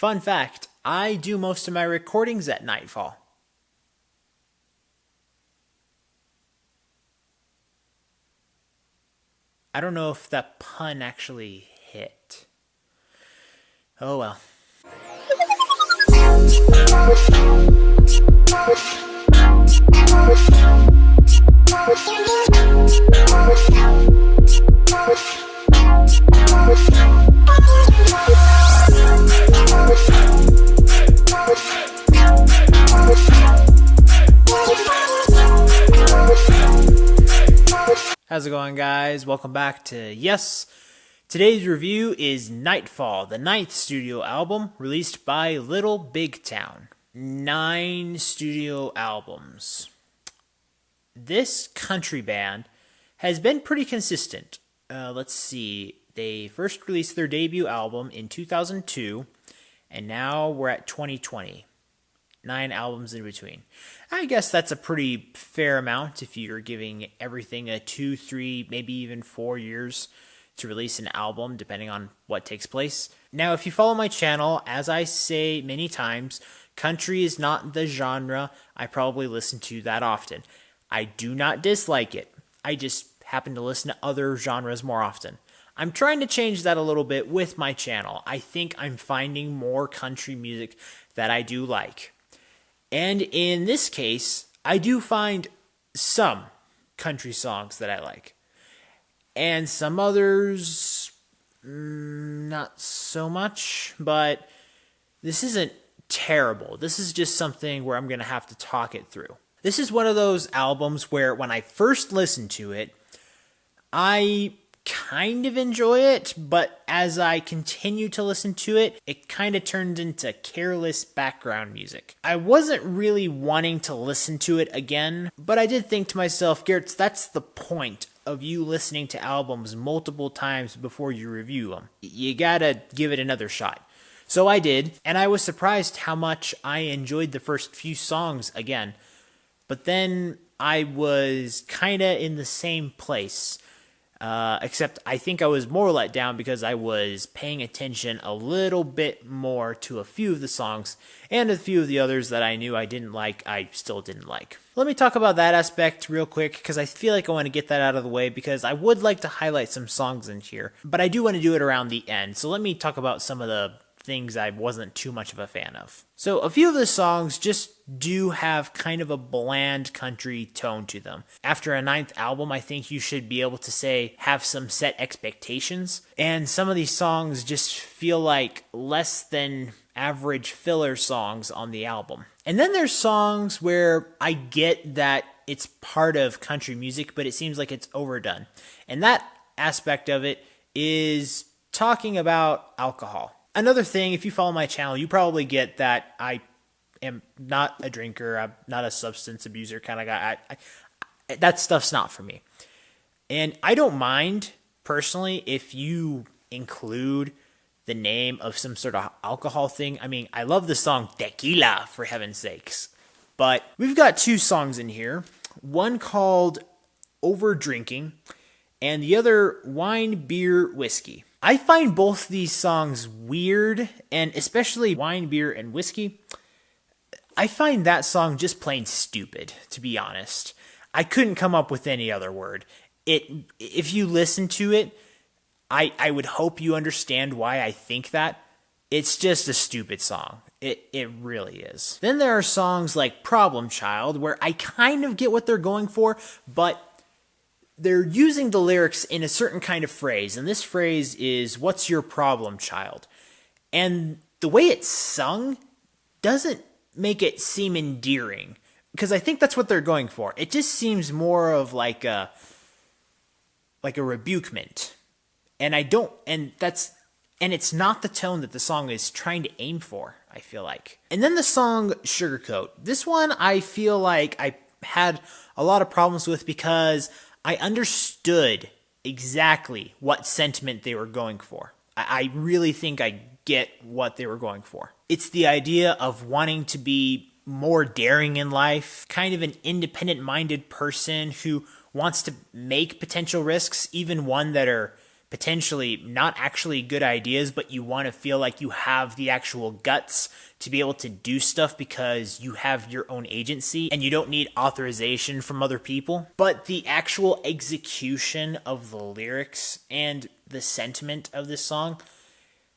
Fun fact, I do most of my recordings at Nightfall. I don't know if that pun actually hit. Oh well. How's it going, guys? Welcome back to Y.E.S. Today's review is Nightfall, the 9th studio album released by Little Big Town. 9 studio albums. This country band has been pretty consistent. Let's see. They first released their debut album in 2002, and now we're at 2020. 9 albums in between. I guess that's a pretty fair amount if you're giving everything a 2, 3, maybe even 4 years to release an album, depending on what takes place. Now, if you follow my channel, as I say many times, country is not the genre I probably listen to that often. I do not dislike it. I just happen to listen to other genres more often. I'm trying to change that a little bit with my channel. I think I'm finding more country music that I do like. And in this case, I do find some country songs that I like. And some others, not so much. But this isn't terrible. This is just something where I'm going to have to talk it through. This is one of those albums where when I first listened to it, I kind of enjoy it, but as I continue to listen to it, it kind of turned into careless background music. I wasn't really wanting to listen to it again, but I did think to myself, Garrett, that's the point of you listening to albums multiple times before you review them. You gotta give it another shot. So I did, and I was surprised how much I enjoyed the first few songs again. But then I was kind of in the same place. Except I think I was more let down because I was paying attention a little bit more to a few of the songs, and a few of the others that I knew I didn't like, I still didn't like. Let me talk about that aspect real quick, because I feel like I want to get that out of the way, because I would like to highlight some songs in here, but I do want to do it around the end, so let me talk about some of the things I wasn't too much of a fan of. So a few of the songs just do have kind of a bland country tone to them. After a 9th album, I think you should be able to say have some set expectations. And some of these songs just feel like less than average filler songs on the album. And then there's songs where I get that it's part of country music, but it seems like it's overdone. And that aspect of it is talking about alcohol. Another thing, if you follow my channel, you probably get that I am not a drinker. I'm not a substance abuser kind of guy. That stuff's not for me. And I don't mind, personally, if you include the name of some sort of alcohol thing. I mean, I love the song Tequila, for heaven's sakes. But we've got 2 songs in here. One called Over Drinking, and the other Wine, Beer, Whiskey. I find both these songs weird, and especially Wine, Beer, and Whiskey. I find that song just plain stupid, to be honest. I couldn't come up with any other word. If you listen to it, I would hope you understand why I think that. It's just a stupid song. It really is. Then there are songs like Problem Child, where I kind of get what they're going for, but they're using the lyrics in a certain kind of phrase, and this phrase is, "What's your problem, child?" And the way it's sung doesn't make it seem endearing, because I think that's what they're going for. It just seems more of like a rebukement, and it's not the tone that the song is trying to aim for, I feel like. And then the song Sugarcoat. This one I feel like I had a lot of problems with because I understood exactly what sentiment they were going for. I really think I get what they were going for. It's the idea of wanting to be more daring in life, kind of an independent-minded person who wants to make potential risks, even one that are potentially not actually good ideas, but you want to feel like you have the actual guts to be able to do stuff because you have your own agency and you don't need authorization from other people. But the actual execution of the lyrics and the sentiment of this song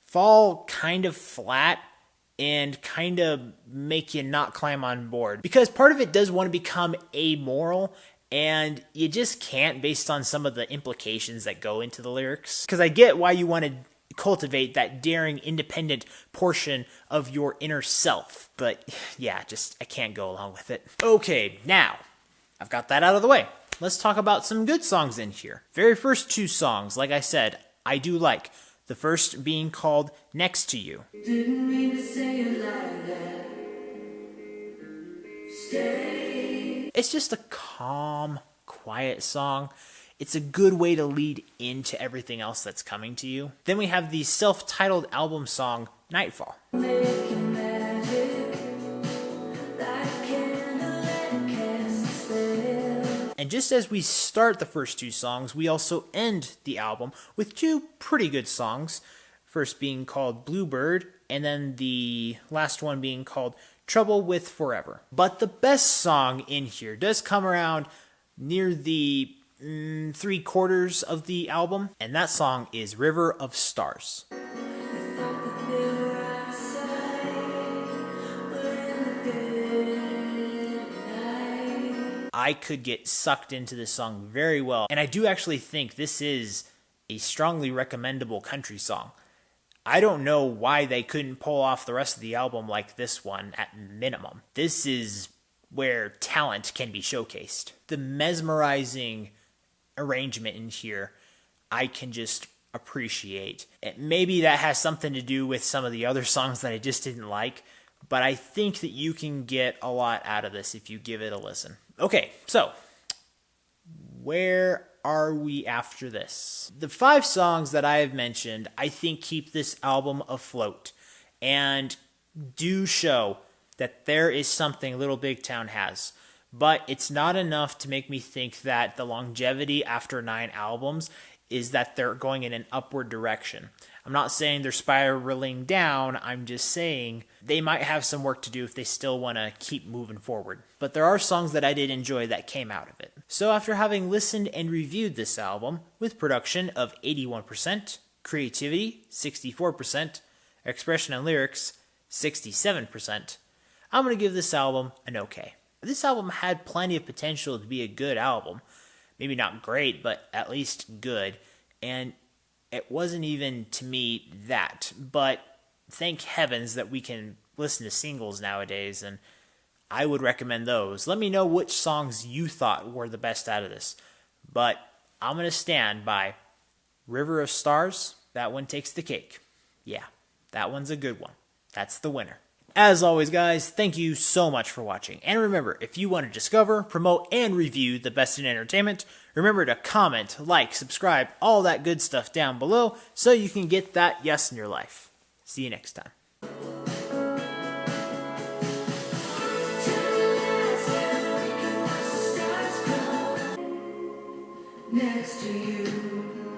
fall kind of flat and kind of make you not climb on board. Because part of it does want to become amoral, and you just can't based on some of the implications that go into the lyrics. Because I get why you want to cultivate that daring, independent portion of your inner self. But yeah, I can't go along with it. Okay, now, I've got that out of the way. Let's talk about some good songs in here. Very first two songs, like I said, I do like. The first being called Next to You. Didn't mean to say it like that. Stay. It's just a calm, quiet song. It's a good way to lead into everything else that's coming to you. Then we have the self-titled album song, Nightfall. And just as we start the first two songs, we also end the album with two pretty good songs. First being called Bluebird, and then the last one being called Trouble with Forever. But the best song in here does come around near the 3/4 of the album, and that song is River of Stars. I could get sucked into this song very well, and I do actually think this is a strongly recommendable country song. I don't know why they couldn't pull off the rest of the album like this one at minimum. This is where talent can be showcased. The mesmerizing arrangement in here, I can just appreciate. Maybe that has something to do with some of the other songs that I just didn't like, but I think that you can get a lot out of this if you give it a listen. Okay, so where are we after this? The 5 songs that I have mentioned, I think keep this album afloat and do show that there is something Little Big Town has. But it's not enough to make me think that the longevity after 9 albums is that they're going in an upward direction. I'm not saying they're spiraling down, I'm just saying they might have some work to do if they still want to keep moving forward. But there are songs that I did enjoy that came out of it. So after having listened and reviewed this album, with production of 81%, creativity 64%, expression and lyrics 67%, I'm going to give this album an okay. This album had plenty of potential to be a good album. Maybe not great, but at least good. And it wasn't even, to me, that. But thank heavens that we can listen to singles nowadays, and I would recommend those. Let me know which songs you thought were the best out of this. But I'm going to stand by River of Stars. That one takes the cake. Yeah, that one's a good one. That's the winner. As always, guys, thank you so much for watching. And remember, if you want to discover, promote, and review the best in entertainment, remember to comment, like, subscribe, all that good stuff down below so you can get that yes in your life. See you next time. Next to you.